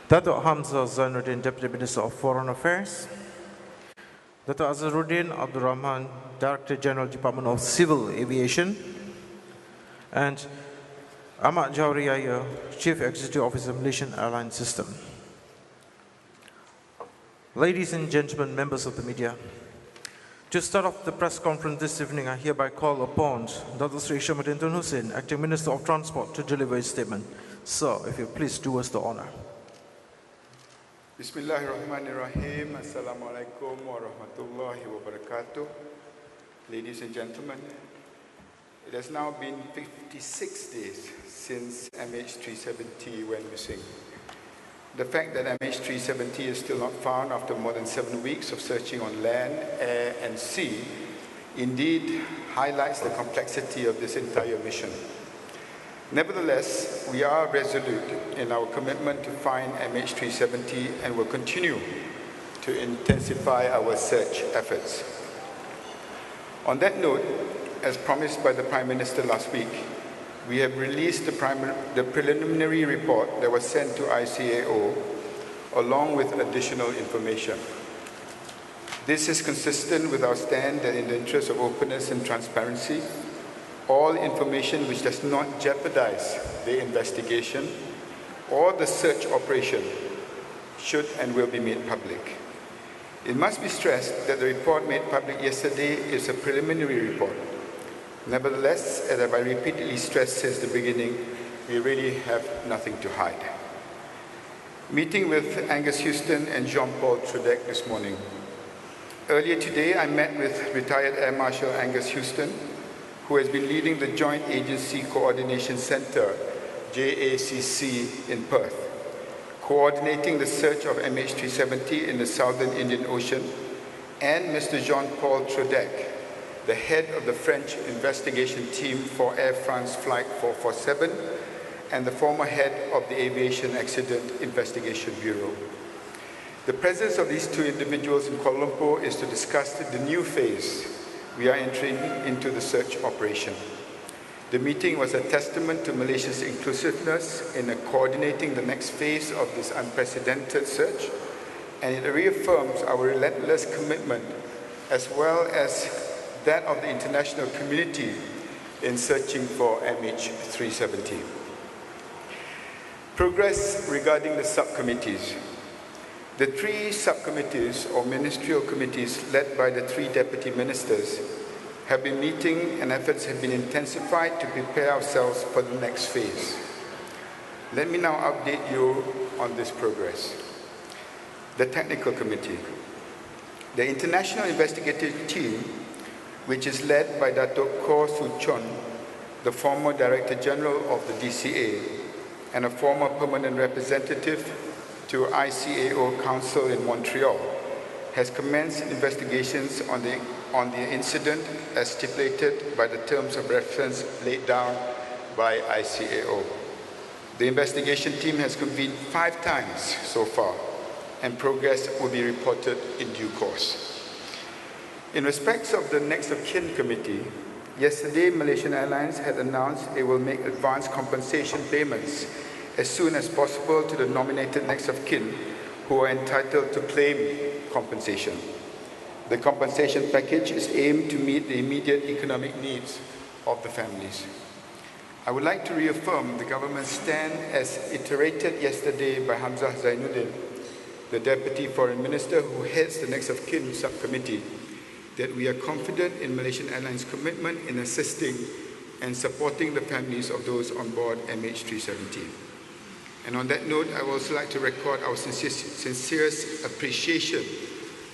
Dato' Hamza Zainuddin, Deputy Minister of Foreign Affairs. Dato' Azharuddin Abdul Rahman, Director General, Department of Civil Aviation. And Ahmad Jawriyaya, Chief Executive Officer, Malaysian Airline System. Ladies and gentlemen, members of the media, to start off the press conference this evening, I hereby call upon Dr. Sri Hishammuddin, Acting Minister of Transport, to deliver his statement. Sir, if you please do us the honor. Bismillahirrahmanirrahim. Assalamualaikum warahmatullahi wabarakatuh. Ladies and gentlemen, it has now been 56 days since MH370 went missing. The fact that MH370 is still not found after more than 7 weeks of searching on land, air, and sea indeed highlights the complexity of this entire mission. Nevertheless, we are resolute in our commitment to find MH370 and will continue to intensify our search efforts. On that note, as promised by the Prime Minister last week, we have released the preliminary report that was sent to ICAO along with additional information. This is consistent with our stand that in the interest of openness and transparency, all information which does not jeopardize the investigation or the search operation should and will be made public. It must be stressed that the report made public yesterday is a preliminary report. Nevertheless, as I repeatedly stressed since the beginning, we really have nothing to hide. Meeting with Angus Houston and Jean-Paul Trudeau this morning. Earlier today, I met with retired Air Marshal Angus Houston, who has been leading the Joint Agency Coordination Center, JACC, in Perth, coordinating the search of MH370 in the Southern Indian Ocean, and Mr. Jean-Paul Trudeau, the head of the French investigation team for Air France Flight 447 and the former head of the Aviation Accident Investigation Bureau. The presence of these two individuals in Kuala Lumpur is to discuss the new phase we are entering into the search operation. The meeting was a testament to Malaysia's inclusiveness in coordinating the next phase of this unprecedented search, and it reaffirms our relentless commitment as well as that of the international community in searching for MH370. Progress regarding the subcommittees. The 3 subcommittees or ministerial committees led by the 3 deputy ministers have been meeting and efforts have been intensified to prepare ourselves for the next phase. Let me now update you on this progress. The technical committee. The international investigative team, which is led by Dato' Koh Soo Chon, the former Director General of the DCA and a former permanent representative to ICAO Council in Montreal, has commenced investigations on the incident as stipulated by the terms of reference laid down by ICAO. The investigation team has convened 5 times so far, and progress will be reported in due course. In respect of the Next of Kin Committee, yesterday Malaysian Airlines had announced it will make advance compensation payments as soon as possible to the nominated next of kin who are entitled to claim compensation. The compensation package is aimed to meet the immediate economic needs of the families. I would like to reaffirm the government's stand as iterated yesterday by Hamza Zainuddin, the Deputy Foreign Minister who heads the Next of Kin subcommittee, that we are confident in Malaysian Airlines' commitment in assisting and supporting the families of those on board MH370. And on that note, I would also like to record our sincerest appreciation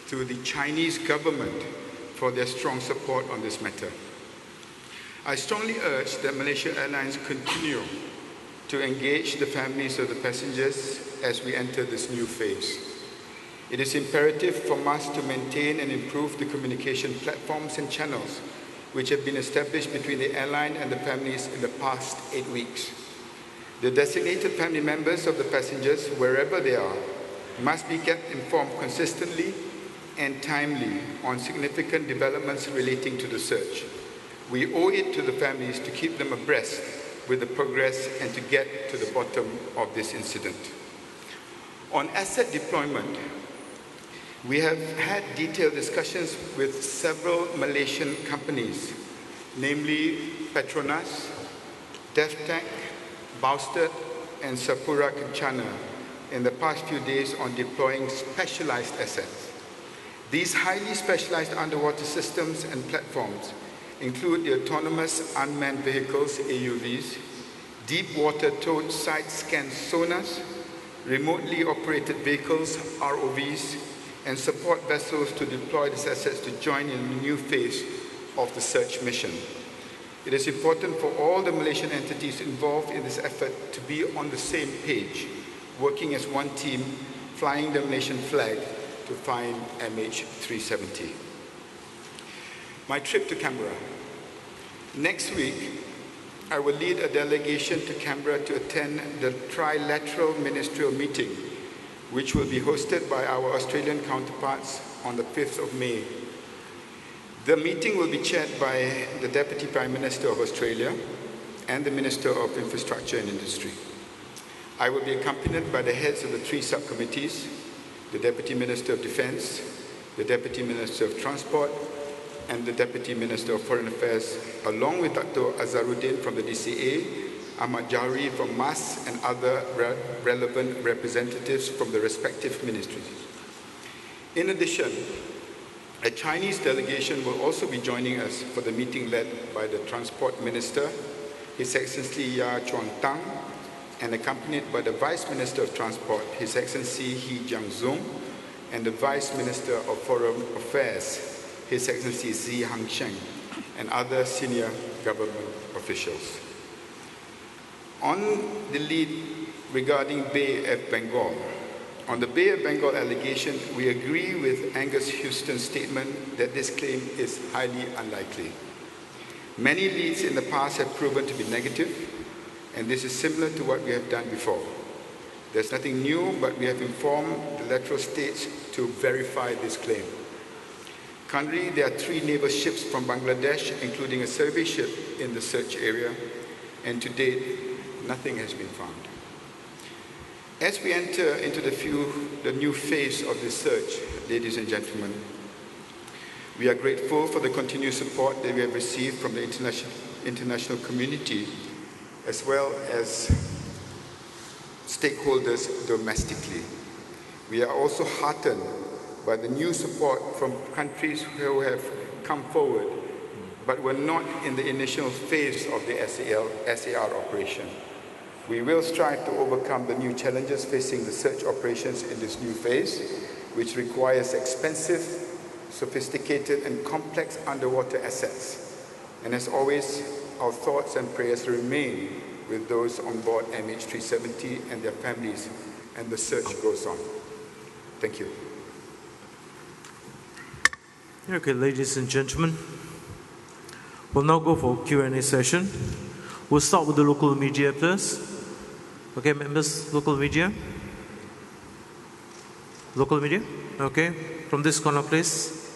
to the Chinese government for their strong support on this matter. I strongly urge that Malaysia Airlines continue to engage the families of the passengers as we enter this new phase. It is imperative for us to maintain and improve the communication platforms and channels which have been established between the airline and the families in the past 8 weeks. The designated family members of the passengers, wherever they are, must be kept informed consistently and timely on significant developments relating to the search. We owe it to the families to keep them abreast with the progress and to get to the bottom of this incident. On asset deployment, we have had detailed discussions with several Malaysian companies, namely Petronas, DevTech, Baustad, and Sapura Kencana in the past few days on deploying specialized assets. These highly specialized underwater systems and platforms include the autonomous unmanned vehicles, AUVs, deep water towed side scan sonars, remotely operated vehicles, ROVs, and support vessels to deploy these assets to join in the new phase of the search mission. It is important for all the Malaysian entities involved in this effort to be on the same page, working as one team, flying the Malaysian flag to find MH370. My trip to Canberra. Next week, I will lead a delegation to Canberra to attend the trilateral ministerial meeting, which will be hosted by our Australian counterparts on the 5th of May. The meeting will be chaired by the Deputy Prime Minister of Australia and the Minister of Infrastructure and Industry. I will be accompanied by the heads of the 3 subcommittees, the Deputy Minister of Defence, the Deputy Minister of Transport, and the Deputy Minister of Foreign Affairs, along with Dr. Azharuddin from the DCA, Ahmad Jahri from MAS, and other relevant representatives from the respective ministries. In addition, a Chinese delegation will also be joining us for the meeting led by the Transport Minister, His Excellency Ya Chuan Tang, and accompanied by the Vice Minister of Transport, His Excellency He Jiangzong, and the Vice Minister of Foreign Affairs, His Excellency Zi Hangsheng, and other senior government officials. On the lead regarding Bay of Bengal, on the Bay of Bengal allegation, we agree with Angus Houston's statement that this claim is highly unlikely. Many leads in the past have proven to be negative, and this is similar to what we have done before. There's nothing new, but we have informed the lateral states to verify this claim. Currently, there are 3 naval ships from Bangladesh, including a survey ship in the search area, and to date, nothing has been found. As we enter into the new phase of this search, ladies and gentlemen, we are grateful for the continued support that we have received from the international community, as well as stakeholders domestically. We are also heartened by the new support from countries who have come forward, but were not in the initial phase of the SAR operation. We will strive to overcome the new challenges facing the search operations in this new phase, which requires expensive, sophisticated, and complex underwater assets. And as always, our thoughts and prayers remain with those on board MH370 and their families, and the search goes on. Thank you. Okay, ladies and gentlemen, we'll now go for Q&A session. We'll start with the local media first. Okay, members, local media? Local media? Okay, from this corner, please.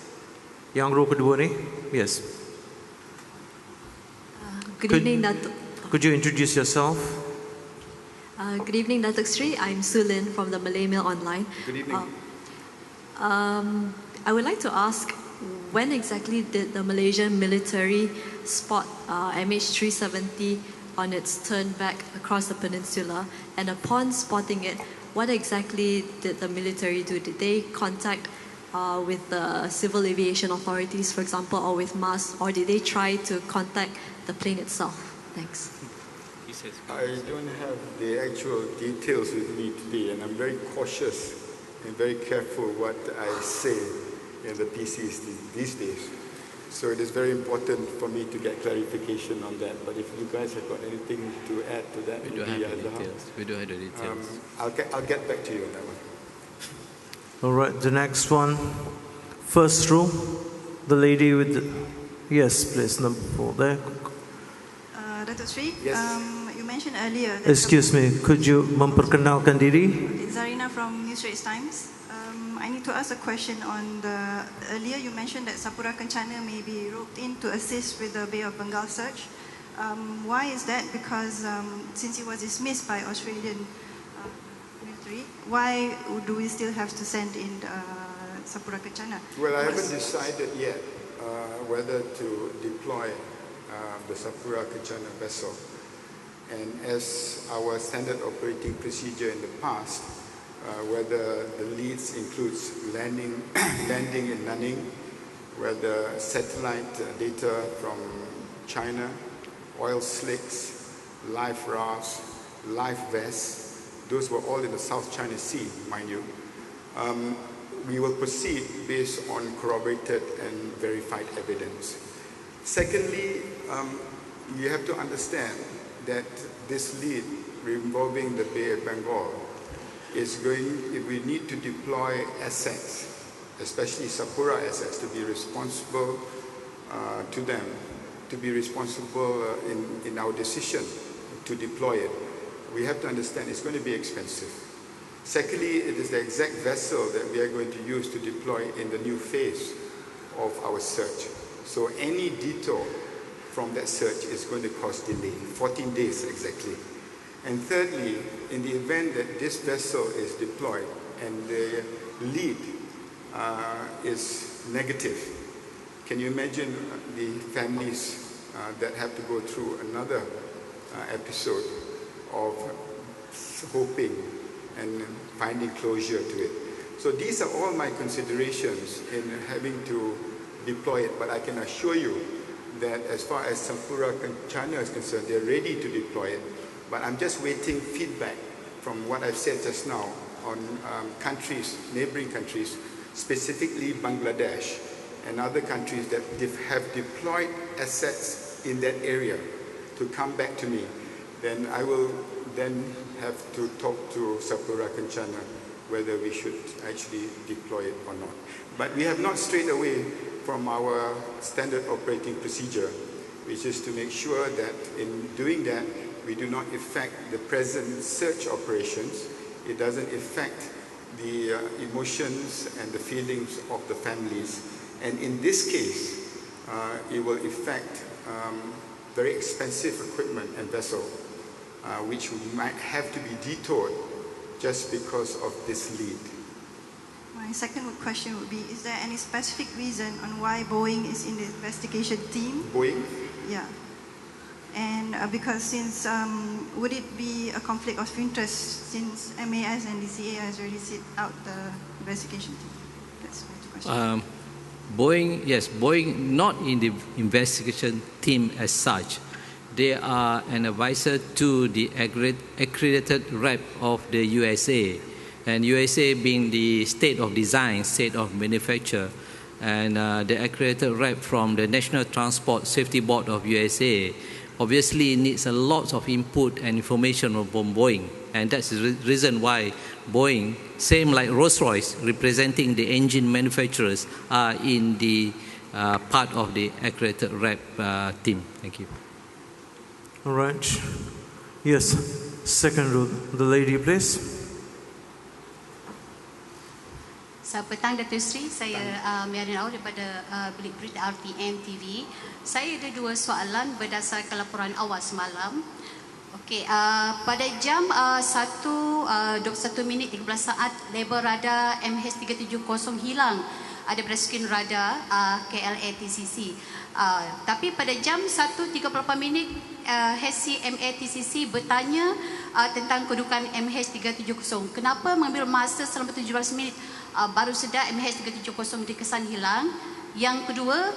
Yang row kedua ni. Yes. Good evening, Datuk. Could you introduce yourself? Good evening, Datuk Sri. I'm Sulin from the Malay Mail Online. Good evening. I would like to ask, when exactly did the Malaysian military spot MH370 on its turn back across the peninsula? And upon spotting it, what exactly did the military do? Did they contact with the civil aviation authorities, for example, or with MAS, or did they try to contact the plane itself? Thanks. I don't have the actual details with me today, and I'm very cautious and very careful what I say in the PCs these days. So it is very important for me to get clarification on that. But if you guys have got anything to add to that, we don't have the details. We don't have the details. I'll get back to you on that one. All right, the next one. First row, the lady with the... Yes, please, number 4 there. Datuk Sri, Yes. you mentioned earlier that... Excuse me, could you memperkenalkan diri? Zarina from News Straits Times. I need to ask a question on the... Earlier you mentioned that Sapura Kencana may be roped in to assist with the Bay of Bengal search. Why is that? Because since it was dismissed by Australian military Sorry, why do we still have to send in the Sapura Kencana? Well, I haven't decided yet whether to deploy the Sapura Kencana vessel. And as our standard operating procedure in the past, whether the leads includes landing and landing, whether satellite data from China, oil slicks, live rafts, live vests, those were all in the South China Sea, mind you. We will proceed based on corroborated and verified evidence. Secondly, you have to understand that this lead involving the Bay of Bengal is going, if we need to deploy assets, especially Sapura assets, to be responsible to them, to be responsible in our decision to deploy it, we have to understand it's going to be expensive. Secondly, it is the exact vessel that we are going to use to deploy in the new phase of our search. So any detour from that search is going to cause delay, 14 days exactly. And thirdly, in the event that this vessel is deployed and the lead is negative, can you imagine the families that have to go through another episode of hoping and finding closure to it? So these are all my considerations in having to deploy it, but I can assure you that as far as Sapura Kencana is concerned, they're ready to deploy it. But I'm just waiting feedback from what I've said just now on countries, neighboring countries, specifically Bangladesh and other countries that have deployed assets in that area to come back to me. Then I will then have to talk to Sapura Kencana whether we should actually deploy it or not. But we have not strayed away from our standard operating procedure, which is to make sure that in doing that, we do not affect the present search operations. It doesn't affect the emotions and the feelings of the families. And in this case, it will affect very expensive equipment and vessel, which might have to be detoured just because of this lead. My second question would be, is there any specific reason on why Boeing is in the investigation team? Boeing? Yeah. And because since, would it be a conflict of interest since MAS and DCA has already set out the investigation team? That's my two questions. Boeing, yes, Boeing not in the investigation team as such. They are an advisor to the accredited rep of the USA. And USA being the state of design, state of manufacture, and the accredited rep from the National Transport Safety Board of USA obviously needs a lot of input and information from Boeing. And that's the reason why Boeing, same like Rolls-Royce, representing the engine manufacturers, are in the part of the accredited rep team. Thank you. All right. Yes, second row, the lady, please. Selamat petang Datuk Seri, saya Marian Au daripada Bilik Berita RTM TV. Saya ada dua soalan berdasarkan laporan awal semalam. Okey, pada jam 1.21 minit 13 saat, label radar MH370 hilang ada pada skrin radar KLA TCC. Tapi pada jam 1.38 minit HC MATCC bertanya tentang kedudukan MH370. Kenapa mengambil masa selama 17 minit baru sedar MH370 dikesan hilang? Yang kedua,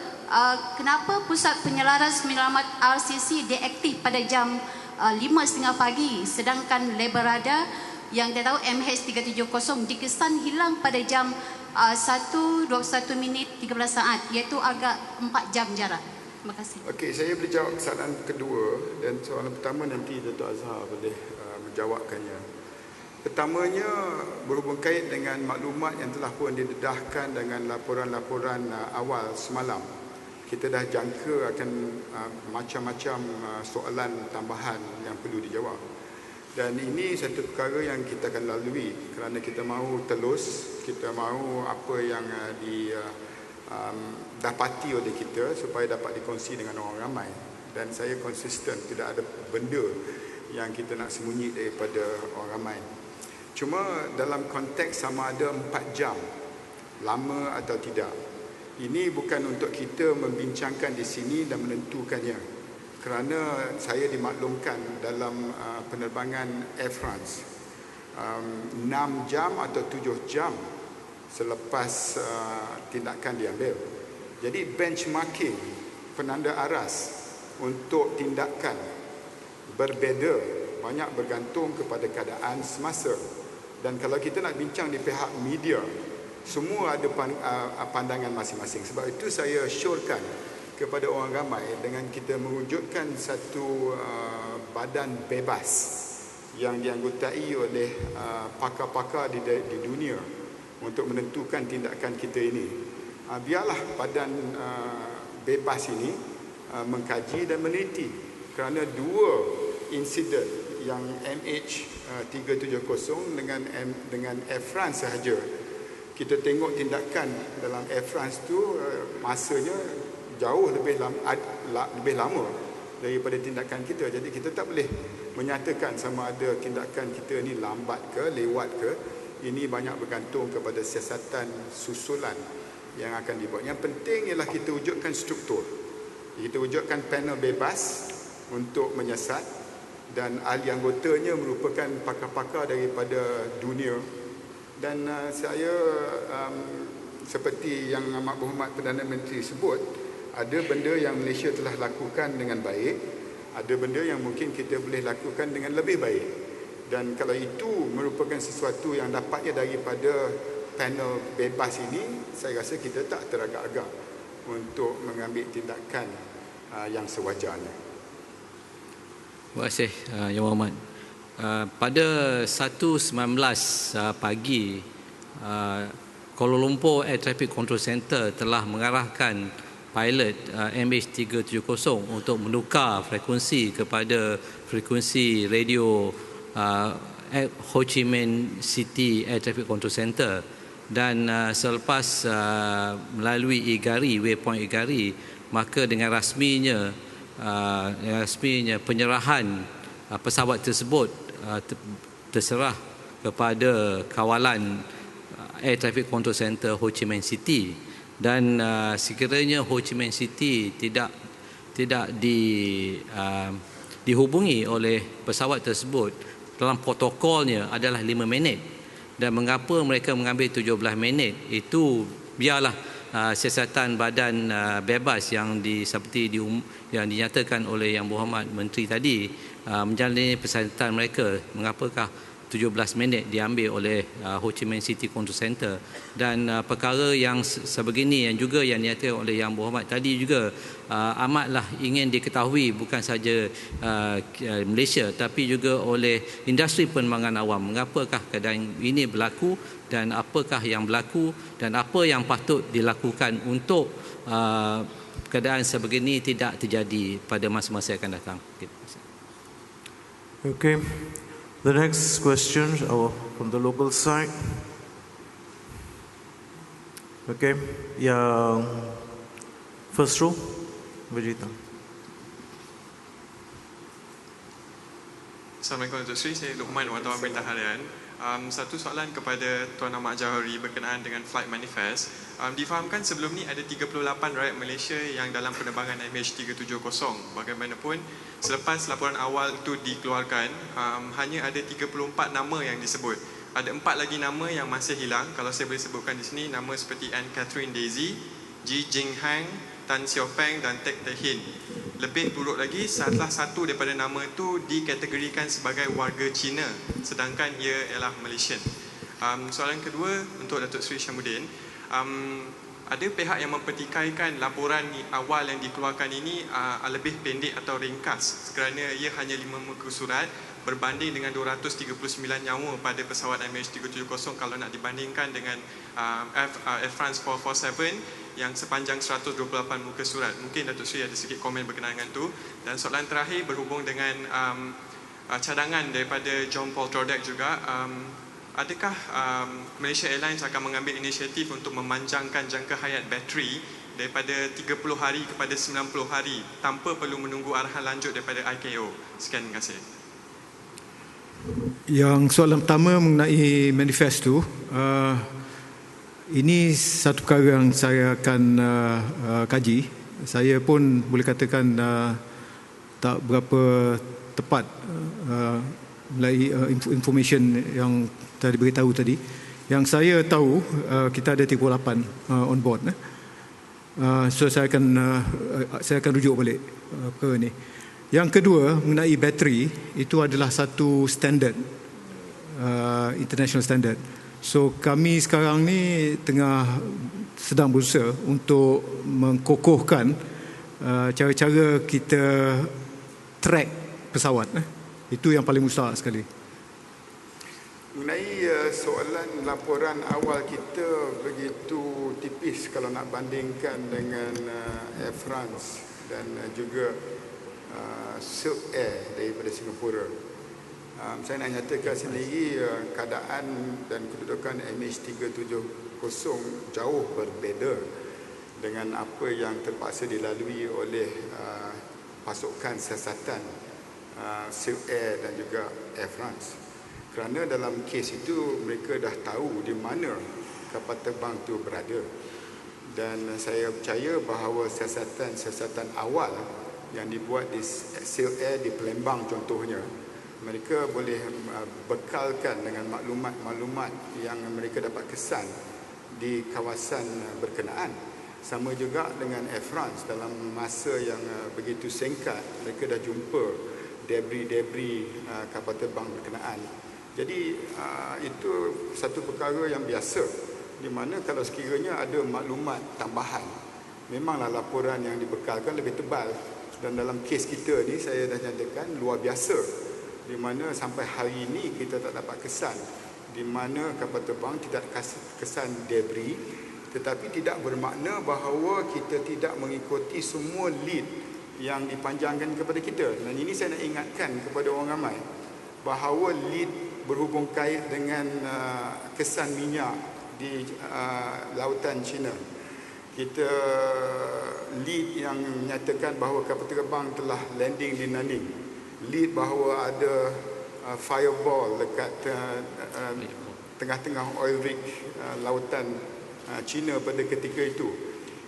kenapa pusat penyelaras penyelamat RCC deaktif pada jam 5.30 pagi, sedangkan label radar yang dia tahu MH370 dikesan hilang pada jam 1.21 minit 13 saat, iaitu agak 4 jam jarak. Terima kasih. Okey, saya boleh jawab soalan kedua, dan soalan pertama nanti Dato' Azhar boleh menjawabkannya. Pertamanya berhubung kait dengan maklumat yang telah pun didedahkan dengan laporan-laporan awal semalam. Kita dah jangka akan macam-macam soalan tambahan yang perlu dijawab. Dan ini satu perkara yang kita akan lalui kerana kita mahu telus, kita mahu apa yang dapati oleh kita supaya dapat dikongsi dengan orang ramai. Dan saya konsisten, tidak ada benda yang kita nak sembunyi daripada orang ramai. Cuma dalam konteks sama ada 4 jam, lama atau tidak. Ini bukan untuk kita membincangkan di sini dan menentukannya. Kerana saya dimaklumkan dalam penerbangan Air France 6 jam atau 7 jam selepas tindakan diambil. Jadi benchmarking, penanda aras untuk tindakan berbeza banyak bergantung kepada keadaan semasa. Dan kalau kita nak bincang di pihak media, semua ada pandangan masing-masing. Sebab itu saya syorkan kepada orang ramai dengan kita mewujudkan satu badan bebas yang dianggotai oleh pakar-pakar di dunia untuk menentukan tindakan kita ini. Biarlah badan bebas ini mengkaji dan meneliti, kerana 2 insiden yang MH370 dengan Air France sahaja, kita tengok tindakan dalam Air France tu masanya jauh lebih lama daripada tindakan kita. Jadi kita tak boleh menyatakan sama ada tindakan kita ni lambat ke lewat ke. Ini banyak bergantung kepada siasatan susulan yang akan dibuat. Yang penting ialah kita wujudkan struktur. Kita wujudkan panel bebas untuk menyiasat, dan ahli anggotanya merupakan pakar-pakar daripada dunia. Dan saya seperti yang Amat Berhormat Perdana Menteri sebut, ada benda yang Malaysia telah lakukan dengan baik, ada benda yang mungkin kita boleh lakukan dengan lebih baik. Dan kalau itu merupakan sesuatu yang dapatnya daripada panel bebas ini, saya rasa kita tak teragak-agak untuk mengambil tindakan yang sewajarnya. Terima kasih Yang Berhormat. Pada 1.19 pagi, Kuala Lumpur Air Traffic Control Center telah mengarahkan pilot MH370 untuk menukar frekuensi kepada frekuensi radio Ho Chi Minh City Air Traffic Control Center. Dan selepas melalui IGARI, waypoint IGARI, maka dengan rasminya penyerahan pesawat tersebut terserah kepada kawalan Air Traffic Control Center Ho Chi Minh City. Dan sekiranya Ho Chi Minh City tidak dihubungi oleh pesawat tersebut, dalam protokolnya adalah 5 minit. Dan mengapa mereka mengambil 17 minit, itu biarlah siasatan badan bebas yang yang dinyatakan oleh Yang Berhormat Menteri tadi menjalani persiasatan mereka. Mengapakah 17 minit diambil oleh Ho Chi Minh City Control Center. Dan perkara yang sebegini yang juga yang dinyatakan oleh Yang Berhormat tadi juga amatlah ingin diketahui bukan saja Malaysia tapi juga oleh industri penerbangan awam. Mengapakah keadaan ini berlaku dan apakah yang berlaku dan apa yang patut dilakukan untuk keadaan sebegini tidak terjadi pada masa-masa yang akan datang. Okay. The next question from the local side. Okay, yang first row, Vijita. Assalamualaikum Datuk Seri, saya Luqman, wartawan Berita Harian. Satu soalan kepada Tuan Ahmad Johari berkenaan dengan flight manifest. Difahamkan sebelum ni ada 38 rakyat Malaysia yang dalam penerbangan MH370. Bagaimanapun, selepas laporan awal itu dikeluarkan, hanya ada 34 nama yang disebut. Ada 4 lagi nama yang masih hilang. Kalau saya boleh sebutkan di sini, nama seperti Anne Catherine Daisy, Ji Jing Hang, Tan Xiao Peng dan Tek Teh Hin. Lebih buruk lagi, salah satu daripada nama itu dikategorikan sebagai warga Cina, sedangkan ia ialah Malaysian. Soalan kedua untuk Datuk Seri Hishammuddin, ada pihak yang mempertikaikan laporan awal yang dikeluarkan ini lebih pendek atau ringkas kerana ia hanya 5 muka surat berbanding dengan 239 nyawa pada pesawat MH370 kalau nak dibandingkan dengan Air France 447 yang sepanjang 128 muka surat. Mungkin Datuk Seri ada sedikit komen berkenaan dengan itu. Dan soalan terakhir berhubung dengan cadangan daripada John Paul Trodek juga. Adakah Malaysia Airlines akan mengambil inisiatif untuk memanjangkan jangka hayat bateri daripada 30 hari kepada 90 hari tanpa perlu menunggu arahan lanjut daripada ICAO? Sekian, terima kasih. Yang soalan pertama mengenai manifesto, ini satu perkara yang saya akan kaji. Saya pun boleh katakan tak berapa tepat melalui information yang tadi beritahu tadi. Yang saya tahu kita ada 38 on board. So saya akan rujuk balik perkara ni. Yang kedua mengenai bateri, itu adalah satu standard, international standard. So kami sekarang ni sedang berusaha untuk mengkokohkan cara-cara kita track pesawat. Itu yang paling mustahak sekali. Mengenai soalan laporan awal kita begitu tipis kalau nak bandingkan dengan Air France dan juga Silk Air daripada Singapura. Saya nak nyatakan sendiri keadaan dan kedudukan MH370 jauh berbeza dengan apa yang terpaksa dilalui oleh pasukan siasatan Silk Air dan juga Air France. Kerana dalam kes itu mereka dah tahu di mana kapal terbang itu berada. Dan saya percaya bahawa siasatan awal yang dibuat di Silk Air di Palembang contohnya, mereka boleh bekalkan dengan maklumat-maklumat yang mereka dapat kesan di kawasan berkenaan. Sama juga dengan Air France, dalam masa yang begitu singkat mereka dah jumpa debris kapal terbang berkenaan. Jadi itu satu perkara yang biasa, di mana kalau sekiranya ada maklumat tambahan, memanglah laporan yang dibekalkan lebih tebal. Dan dalam kes kita ni saya dah nyatakan luar biasa, di mana sampai hari ini kita tak dapat kesan di mana kapal terbang tidak kesan debris, tetapi tidak bermakna bahawa kita tidak mengikuti semua lead yang dipanjangkan kepada kita. Dan ini saya nak ingatkan kepada orang ramai bahawa lead berhubung kait dengan kesan minyak di lautan China. Kita lead yang menyatakan bahawa kapal terbang telah landing di Nanning. Lead bahawa ada fireball dekat tengah-tengah oil rig lautan China pada ketika itu.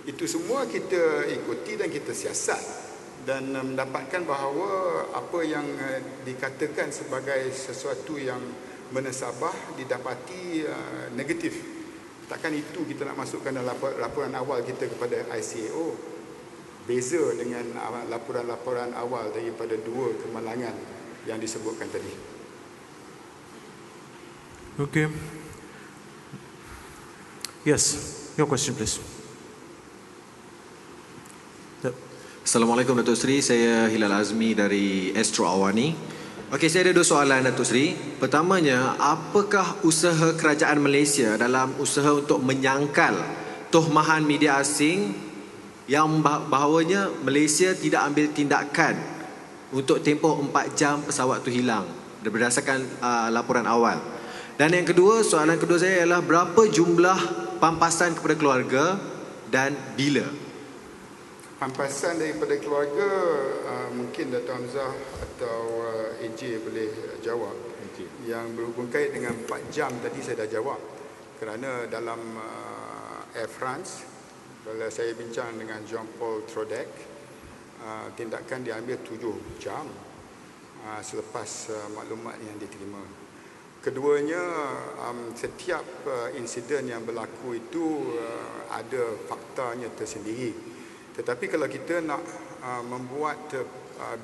Itu semua kita ikuti dan kita siasat. Dan mendapatkan bahawa apa yang dikatakan sebagai sesuatu yang menasabah didapati negatif. Takkan itu kita nak masukkan dalam laporan awal kita kepada ICAO. Beza dengan laporan-laporan awal daripada dua kemalangan yang disebutkan tadi. Okay. Yes, your question please. Assalamualaikum Datuk Seri, saya Hilal Azmi dari Astro Awani. Okey, saya ada dua soalan Datuk Seri. Pertamanya, apakah usaha kerajaan Malaysia dalam usaha untuk menyangkal tohmahan media asing yang bahawanya Malaysia tidak ambil tindakan untuk tempoh 4 jam pesawat itu hilang berdasarkan laporan awal. Dan yang kedua, soalan kedua saya ialah berapa jumlah pampasan kepada keluarga dan bila? Pampasan daripada keluarga mungkin Dato' Hamzah atau AJ boleh jawab. Yang berhubung kait dengan 4 jam tadi saya dah jawab. Kerana dalam Air France, bila saya bincang dengan Jean-Paul Trodek, tindakan diambil 7 jam selepas maklumat yang diterima. Keduanya, setiap insiden yang berlaku itu ada faktanya tersendiri. Tetapi kalau kita nak membuat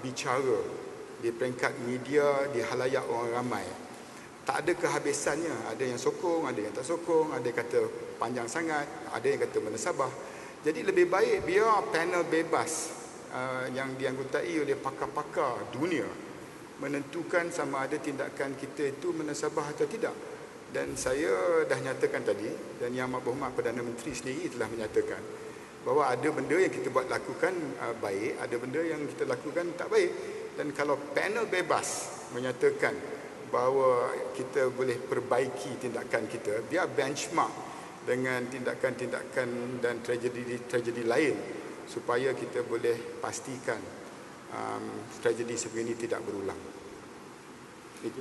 bicara di peringkat media, di halayak orang ramai, tak ada kehabisannya. Ada yang sokong, ada yang tak sokong, ada yang kata panjang sangat, ada yang kata menasabah. Jadi lebih baik biar panel bebas yang dianggotai oleh pakar-pakar dunia menentukan sama ada tindakan kita itu menasabah atau tidak. Dan saya dah nyatakan tadi, dan Yang Amat Berhormat Perdana Menteri sendiri telah menyatakan bahawa ada benda yang kita buat lakukan baik, ada benda yang kita lakukan tak baik. Dan kalau panel bebas menyatakan bahawa kita boleh perbaiki tindakan kita, biar benchmark dengan tindakan-tindakan dan tragedi lain supaya kita boleh pastikan tragedi sebegini tidak berulang. Itu.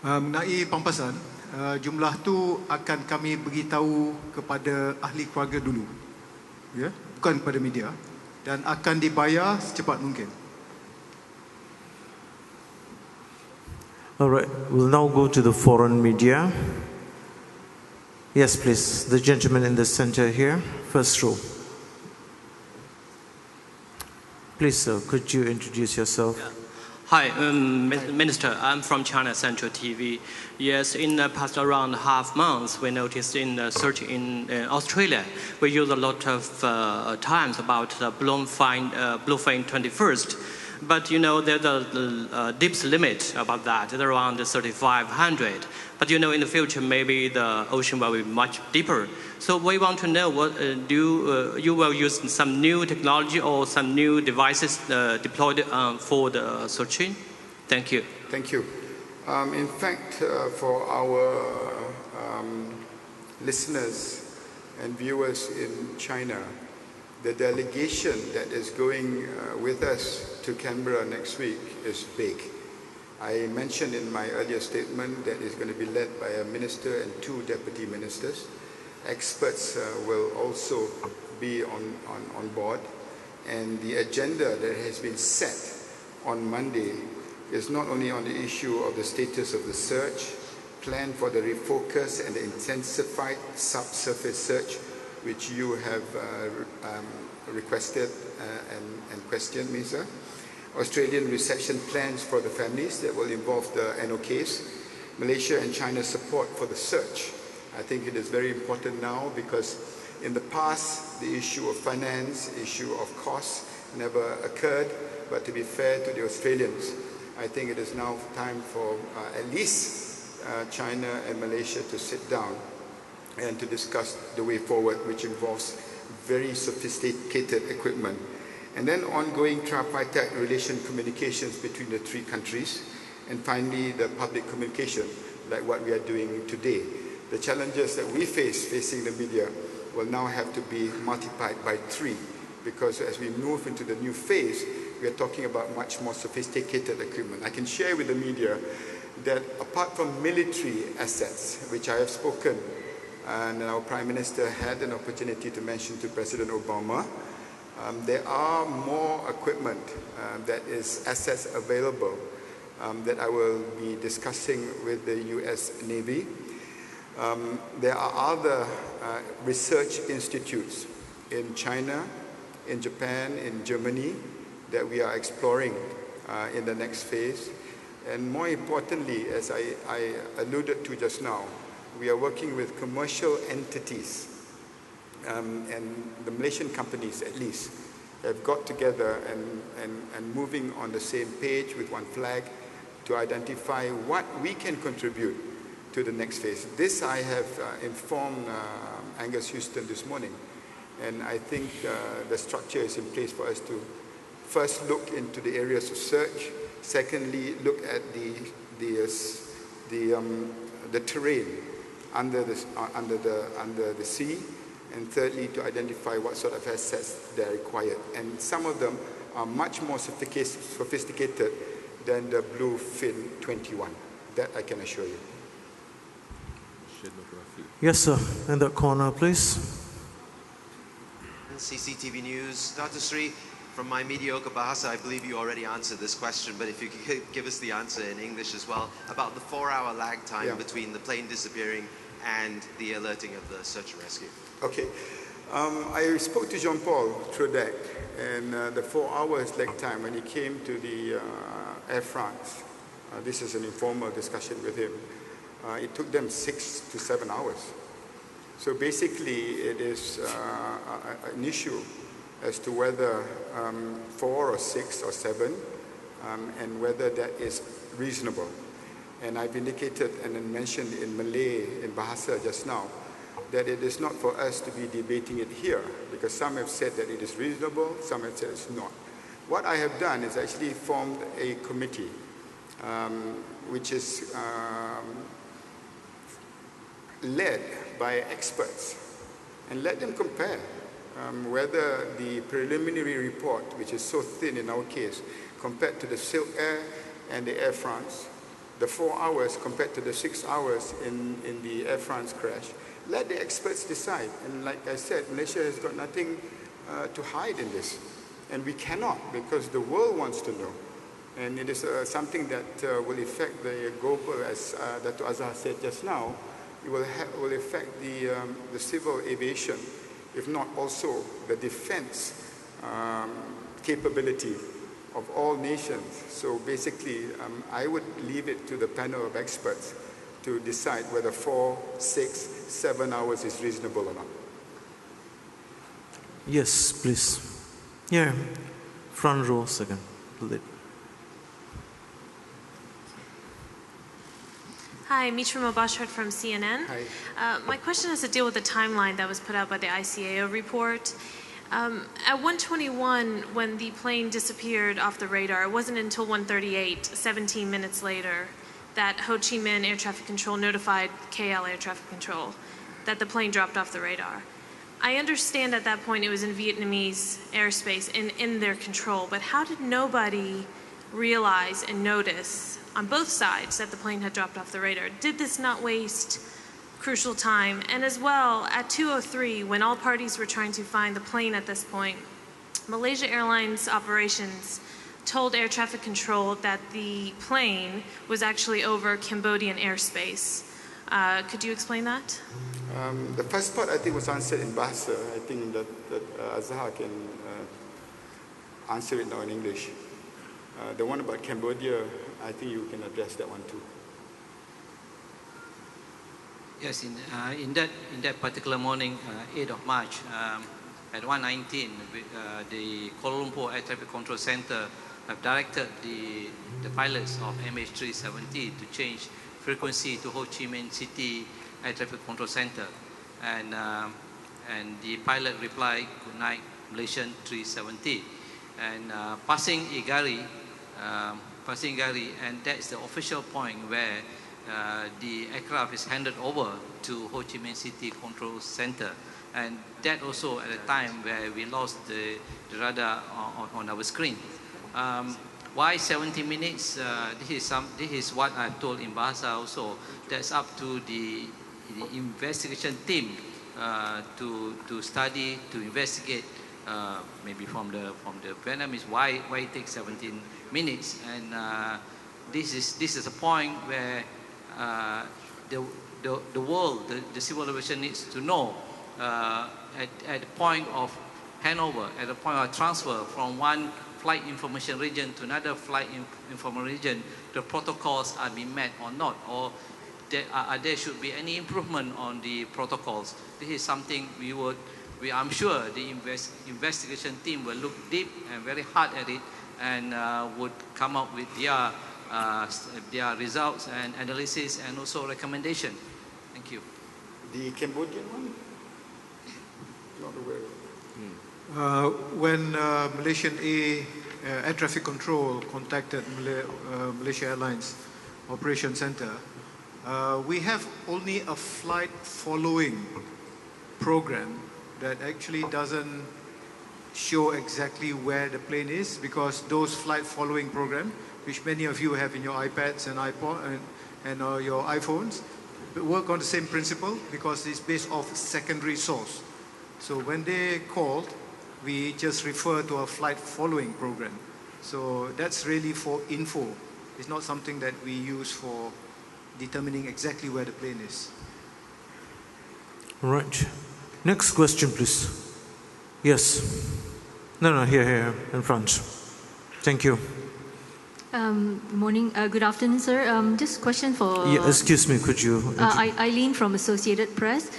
Mengenai pampasan, jumlah tu akan kami beritahu kepada ahli keluarga dulu, ya, bukan kepada media, dan akan dibayar secepat mungkin. All right, we'll now go to the foreign media. Yes, please, the gentleman in the center here, first row. Please, sir, could you introduce yourself? Yeah. Hi, Minister. I'm from China Central TV. Yes, in the past around half months, we noticed in the search in Australia, we use a lot of times about the bluefin 21st. But you know, there's a depth limit about that. It's around 3,500. But you know, in the future, maybe the ocean will be much deeper. So we want to know, what you will use some new technology or some new devices deployed for the searching? Thank you. Thank you. In fact, for our listeners and viewers in China, the delegation that is going with us to Canberra next week is big. I mentioned in my earlier statement that it's going to be led by a minister and 2 deputy ministers. Experts will also be on board. And the agenda that has been set on Monday is not only on the issue of the status of the search, plan for the refocus and the intensified subsurface search, which you have requested and questioned me, sir. Australian reception plans for the families that will involve the NOKs, Malaysia and China's support for the search. I think it is very important now because in the past, the issue of finance, issue of costs never occurred, but to be fair to the Australians, I think it is now time for at least China and Malaysia to sit down and to discuss the way forward, which involves very sophisticated equipment. And then ongoing tripartite relation communications between the 3 countries. And finally, the public communication, like what we are doing today. The challenges that we facing the media, will now have to be multiplied by 3, because as we move into the new phase, we are talking about much more sophisticated equipment. I can share with the media that apart from military assets, which I have spoken, and our Prime Minister had an opportunity to mention to President Obama, there are more equipment that is assets available that I will be discussing with the US Navy. There are other research institutes in China, in Japan, in Germany that we are exploring in the next phase. And more importantly, as I alluded to just now, we are working with commercial entities and the Malaysian companies at least have got together and moving on the same page with one flag to identify what we can contribute to the next phase. This I have informed Angus Houston this morning, and I think the structure is in place for us to first look into the areas of search, secondly look at the terrain under the sea, and thirdly to identify what sort of assets they are required. And some of them are much more sophisticated than the bluefin 21. That I can assure you. Yes, sir. In that corner, please. CCTV News. Dr. Sri, from my mediocre Bahasa, I believe you already answered this question, but if you could give us the answer in English as well, about the 4-hour lag time between the plane disappearing and the alerting of the search and rescue. Okay. I spoke to Jean-Paul Trudeau, and the 4 hours lag time when he came to the Air France, this is an informal discussion with him, it took them 6 to 7 hours. So basically it is an issue as to whether 4 or 6 or 7 and whether that is reasonable. And I've indicated and mentioned in Malay, in Bahasa just now, that it is not for us to be debating it here, because some have said that it is reasonable, some have said it's not. What I have done is actually formed a committee, which is led by experts, and let them compare whether the preliminary report, which is so thin in our case, compared to the Silk Air and the Air France, the 4 hours compared to the 6 hours in the Air France crash, let the experts decide. And like I said, Malaysia has got nothing to hide in this. And we cannot, because the world wants to know. And it is something that will affect the global, as Dr. Azhar said just now, it will affect the civil aviation, if not also the defense capability of all nations. So basically, I would leave it to the panel of experts to decide whether 4, 6, 7 hours is reasonable or not. Yes, please. Yeah, front row second. Hi, Mitra Mobashart from CNN. Hi. My question has to deal with the timeline that was put out by the ICAO report. At 1:21, when the plane disappeared off the radar, it wasn't until 1:38, 17 minutes later, that Ho Chi Minh Air Traffic Control notified KL Air Traffic Control that the plane dropped off the radar. I understand at that point it was in Vietnamese airspace and in their control, but how did nobody realize and notice on both sides that the plane had dropped off the radar? Did this not waste crucial time? And as well, at 2:03, when all parties were trying to find the plane at this point, Malaysia Airlines operations told air traffic control that the plane was actually over Cambodian airspace. Could you explain that? The first part, I think, was answered in Bahasa. I think that Azhar can answer it now in English. The one about Cambodia, I think you can address that one too. Yes, in that particular morning, 8th of March, at 1:19, the Kuala Lumpur Air Traffic Control Center have directed the pilots of MH370 to change frequency to Ho Chi Minh City Air Traffic Control Center, and the pilot replied, "Good night, Malaysian 370," and passing Igari, and that's the official point where the aircraft is handed over to Ho Chi Minh City Control Center, and that also at a time where we lost the radar on our screen. Why 70 minutes? This is what I've told in Bahasa also. That's up to the investigation team to study, to investigate, maybe from the Vietnamese, why it takes 17 minutes. And this is a point where the world, the civil aviation needs to know at the point of handover, at the point of transfer from one flight information region to another flight information region, the protocols are being met or not, or there should be any improvement on the protocols. This is something I'm sure the investigation team will look deep and very hard at it, and would come up with their results and analysis and also recommendation. Thank you. The Cambodian one? Not aware. When Malaysian Air Traffic Control contacted Malaysia Airlines Operation Center, we have only a flight following program that actually doesn't show exactly where the plane is, because those flight following program, which many of you have in your iPads and iPod and your iPhones, work on the same principle, because it's based off secondary source. So when they called, we just refer to a flight following program. So that's really for info. It's not something that we use for determining exactly where the plane is. Right. Next question, please. Yes. No, here, in front. Thank you. Good afternoon, sir. Just a question for... excuse me, could you... Eileen from Associated Press.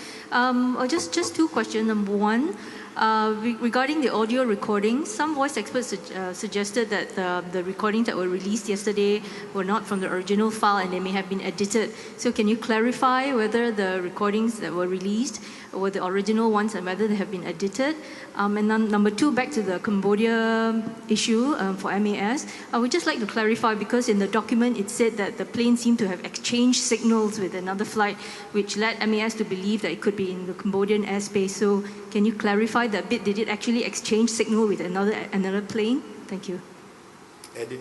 Just two questions. Number one, Regarding the audio recording, some voice experts suggested that the recordings that were released yesterday were not from the original file and they may have been edited. So can you clarify whether the recordings that were released were the original ones and whether they have been edited? And then number two, back to the Cambodia issue for MAS, I would just like to clarify, because in the document it said that the plane seemed to have exchanged signals with another flight, which led MAS to believe that it could be in the Cambodian airspace. So can you clarify that bit? Did it actually exchange signal with another plane? Thank you.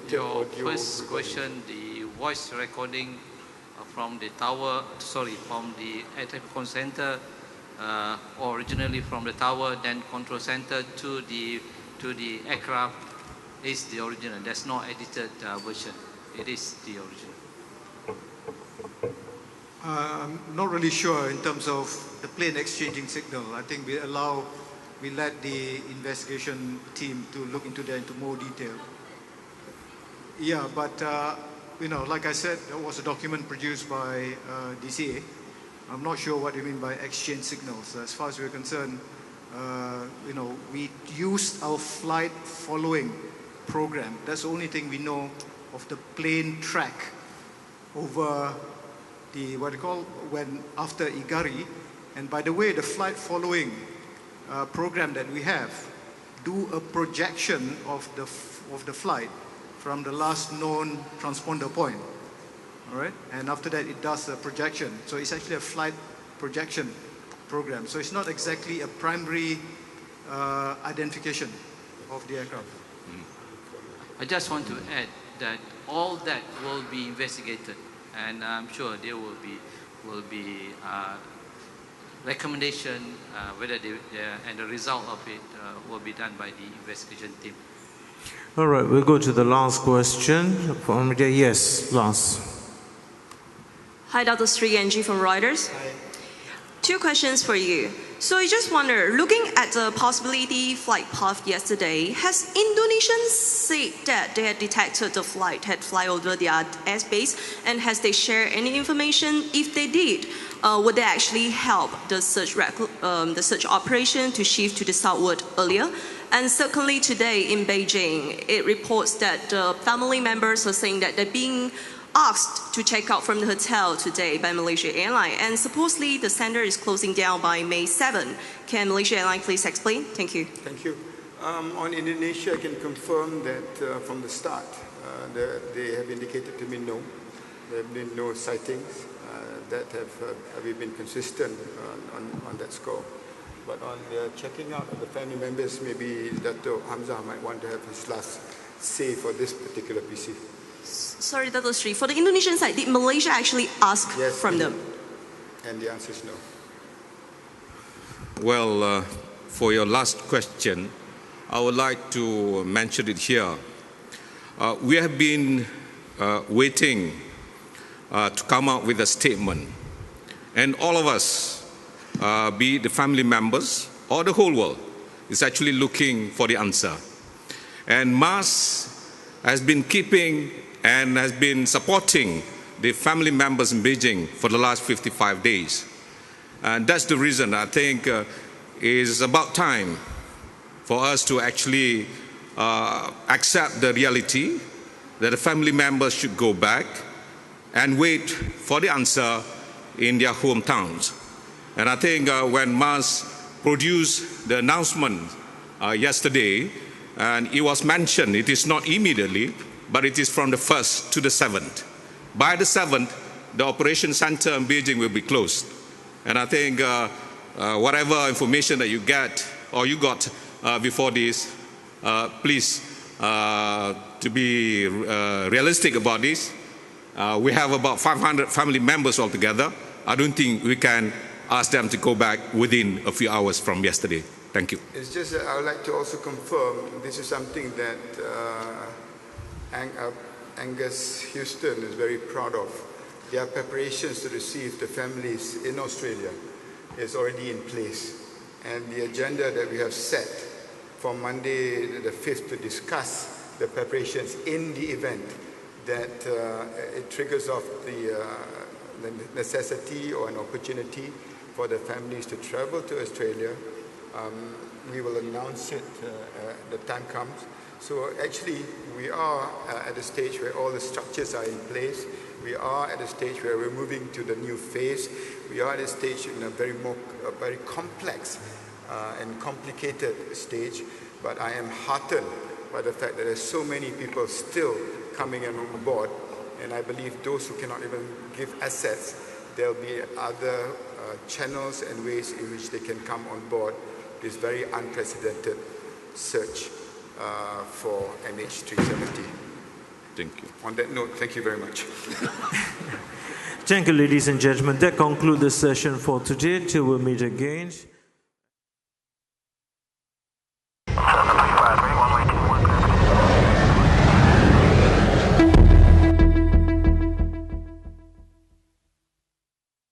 Your first question, the voice recording from the tower, from the air traffic control center, originally from the tower, then control center to the aircraft, is the original. There's no edited version. It is the original. I'm not really sure in terms of the plane exchanging signal. I think we let the investigation team to look into that into more detail. Yeah, but like I said, there was a document produced by DCA. I'm not sure what you mean by exchange signals. As far as we're concerned, we used our flight following program. That's the only thing we know of the plane track over the after Igari. And by the way, the flight following program that we have do a projection of the flight from the last known transponder point. All right, and after that it does a projection. So it's actually a flight projection program. So it's not exactly a primary identification of the aircraft. I just want to add that all that will be investigated, and I'm sure there will be recommendation whether and the result of it will be done by the investigation team. All right, we'll go to the last question from media. Yes, last. Hi, Dr. Sri Angie from Reuters. Hi. Two questions for you. So I just wonder, looking at the possibility flight path yesterday, has Indonesians said that they had detected the flight had fly over their airspace, and has they shared any information? If they did, would they actually help the search operation to shift to the southward earlier? And secondly, today in Beijing, it reports that family members are saying that they're being asked to check out from the hotel today by Malaysia Airlines, and supposedly the center is closing down by May 7. Can Malaysia Airlines please explain? Thank you. Thank you. On Indonesia, I can confirm that from the start, they have indicated to me no. There have been no sightings that we've been consistent on that score. But on the checking out of the family members, maybe Dr. Hamzah might want to have his last say for this particular PC. Sorry, Dr. Sri, for the Indonesian side, did Malaysia actually ask from them? And the answer is no. Well, for your last question, I would like to mention it here. We have been waiting to come out with a statement. And all of us, be it the family members or the whole world, is actually looking for the answer. And MAS has been keeping and has been supporting the family members in Beijing for the last 55 days. And that's the reason I think it is about time for us to actually accept the reality that the family members should go back and wait for the answer in their hometowns. And I think when MAS produced the announcement yesterday, and it was mentioned, it is not immediately, but it is from the 1st to the 7th. By the 7th, the operation center in Beijing will be closed. And I think whatever information that you get or you got before this, please to be realistic about this. We have about 500 family members altogether. I don't think we can ask them to go back within a few hours from yesterday. Thank you. It's just that I would like to also confirm this is something that Angus Houston is very proud of. Their preparations to receive the families in Australia is already in place. And the agenda that we have set for Monday the 5th to discuss the preparations in the event that it triggers off the necessity or an opportunity for the families to travel to Australia We will announce it the time comes. So actually, we are at a stage where all the structures are in place. We are at a stage where we're moving to the new phase. We are at a stage in a very complex and complicated stage. But I am heartened by the fact that there's so many people still coming on board. And I believe those who cannot even give assets, there'll be other channels and ways in which they can come on board this very unprecedented search for MH370. Thank you. On that note, thank you very much. Thank you, ladies and gentlemen. That concludes the session for today. Till we meet again.